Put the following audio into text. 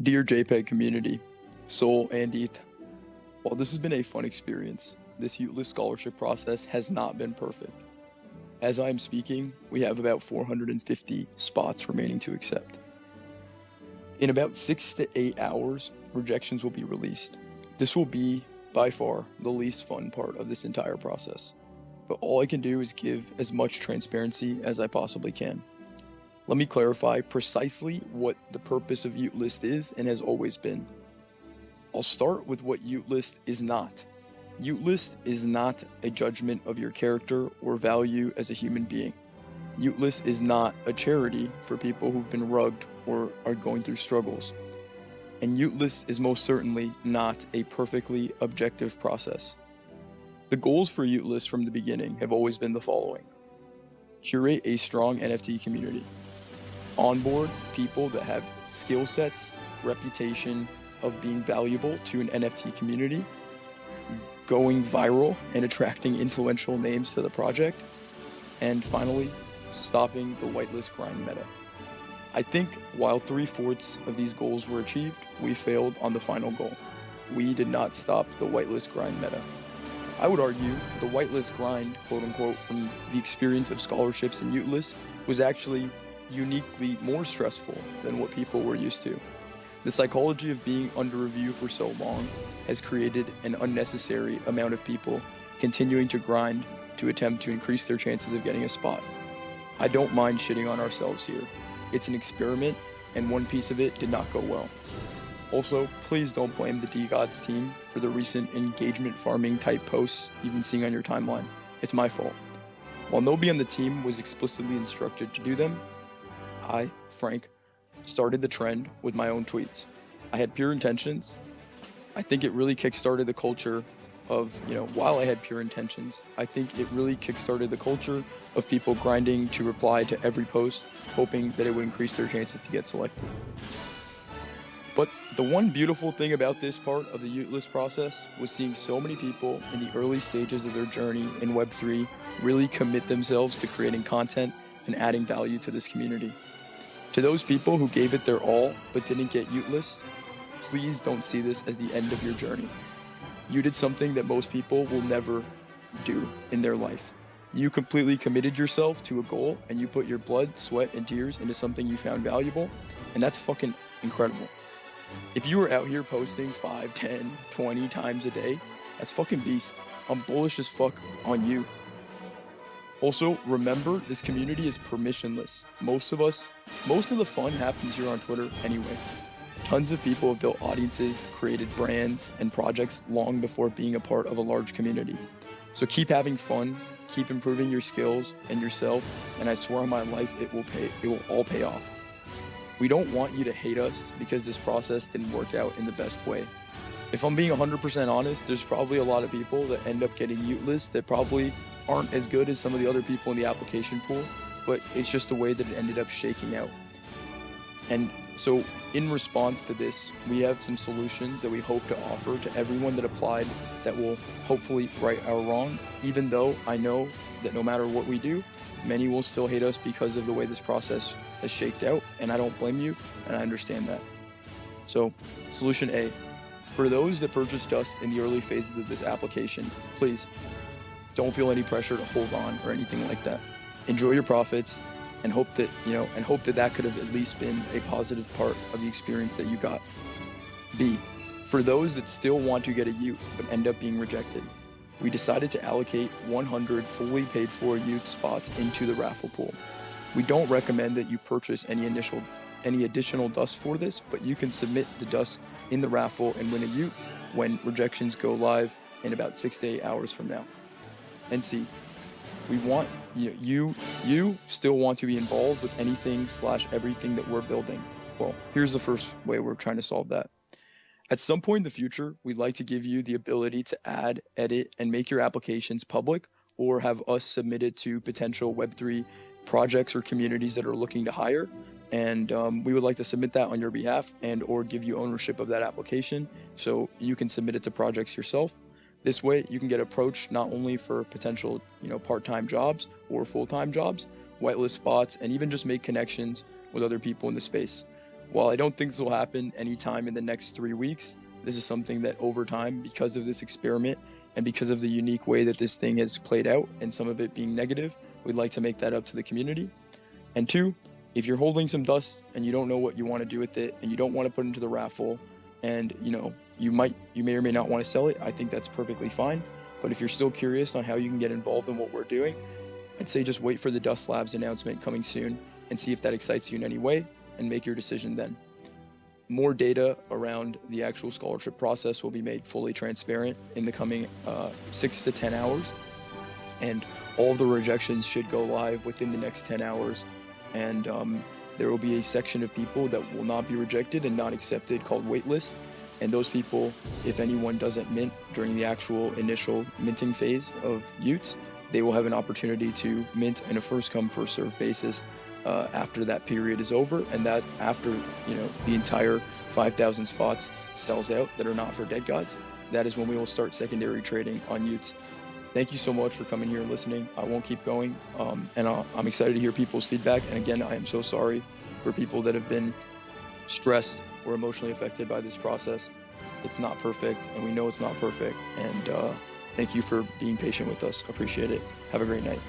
Dear JPEG community, Soul and ETH, while this has been a fun experience, this Utless scholarship process has not been perfect. As I am speaking, we have about 450 spots remaining to accept. In about 6 to 8 hours, rejections will be released. This will be, by far, the least fun part of this entire process. But all I can do is give as much transparency as I possibly can. Let me clarify precisely what the purpose of Utlist is and has always been. I'll start with what Utlist is not. Utlist is not a judgment of your character or value as a human being. Utlist is not a charity for people who've been rugged or are going through struggles. And Utlist is most certainly not a perfectly objective process. The goals for Utlist from the beginning have always been the following: curate a strong NFT community, onboard people that have skill sets, reputation of being valuable to an NFT community, going viral and attracting influential names to the project, and finally, stopping the whitelist grind meta. I think while 3/4 of these goals were achieved, we failed on the final goal. We did not stop the whitelist grind meta. I would argue the whitelist grind, quote unquote, from the experience of scholarships in Utlist was actually uniquely more stressful than what people were used to. The psychology of being under review for so long has created an unnecessary amount of people continuing to grind to attempt to increase their chances of getting a spot. I don't mind shitting on ourselves here. It's an experiment, and one piece of it did not go well. Also, please don't blame the DeGods team for the recent engagement farming type posts you've been seeing on your timeline. It's my fault. While nobody on the team was explicitly instructed to do them, I, Frank, started the trend with my own tweets. I had pure intentions. I think it really kickstarted the culture of, while I had pure intentions, I think it really kickstarted the culture of people grinding to reply to every post, hoping that it would increase their chances to get selected. But the one beautiful thing about this part of the Utlist process was seeing so many people in the early stages of their journey in Web3 really commit themselves to creating content and adding value to this community. To those people who gave it their all but didn't get Utlist, please don't see this as the end of your journey. You did something that most people will never do in their life. You completely committed yourself to a goal, and you put your blood, sweat, and tears into something you found valuable, and that's fucking incredible. If you were out here posting 5, 10, 20 times a day, that's fucking beast. I'm bullish as fuck on you. Also, remember, this community is permissionless. Most of the fun happens here on Twitter anyway. Tons of people have built audiences, created brands, and projects long before being a part of a large community. So keep having fun, keep improving your skills and yourself, and I swear on my life it will all pay off. We don't want you to hate us because this process didn't work out in the best way. If I'm being 100% honest, there's probably a lot of people that end up getting Utlist that probably aren't as good as some of the other people in the application pool, but it's just the way that it ended up shaking out. And so in response to this, we have some solutions that we hope to offer to everyone that applied that will hopefully right our wrong, even though I know that no matter what we do, many will still hate us because of the way this process has shaked out, and I don't blame you, and I understand that. So, solution A, for those that purchased Dust in the early phases of this application, please don't feel any pressure to hold on or anything like that. Enjoy your profits and hope that, that could have at least been a positive part of the experience that you got. B, for those that still want to get a Ute but end up being rejected, we decided to allocate 100 fully paid for Ute spots into the raffle pool. We don't recommend that you purchase any additional Dust for this, but you can submit the Dust in the raffle and win a Ute when rejections go live in about 6 to 8 hours from now. And C, we want you still want to be involved with anything/everything that we're building. Well, here's the first way we're trying to solve that. At some point in the future, we'd like to give you the ability to add, edit, and make your applications public, or have us submitted to potential Web3 projects or communities that are looking to hire. And we would like to submit that on your behalf and or give you ownership of that application so you can submit it to projects yourself. This way, you can get approached not only for potential, part-time jobs or full-time jobs, whitelist spots, and even just make connections with other people in the space. While I don't think this will happen anytime in the next 3 weeks, this is something that over time, because of this experiment and because of the unique way that this thing has played out and some of it being negative, we'd like to make that up to the community. And two, if you're holding some dust and you don't know what you want to do with it and you don't want to put it into the raffle and you may or may not want to sell it, I think that's perfectly fine. But if you're still curious on how you can get involved in what we're doing, I'd say just wait for the Dust Labs announcement coming soon and see if that excites you in any way and make your decision then. More data around the actual scholarship process will be made fully transparent in the coming 6 to 10 hours. And all of the rejections should go live within the next 10 hours. And there will be a section of people that will not be rejected and not accepted called waitlist. And those people, if anyone doesn't mint during the actual initial minting phase of y00ts, they will have an opportunity to mint in a first come first served basis after that period is over, and that after the entire 5,000 spots sells out that are not for DeGods, that is when we will start secondary trading on y00ts. Thank you so much for coming here and listening. I won't keep going, and I'm excited to hear people's feedback. And again, I am so sorry for people that have been stressed or emotionally affected by this process. It's not perfect, and we know it's not perfect. And thank you for being patient with us. Appreciate it. Have a great night.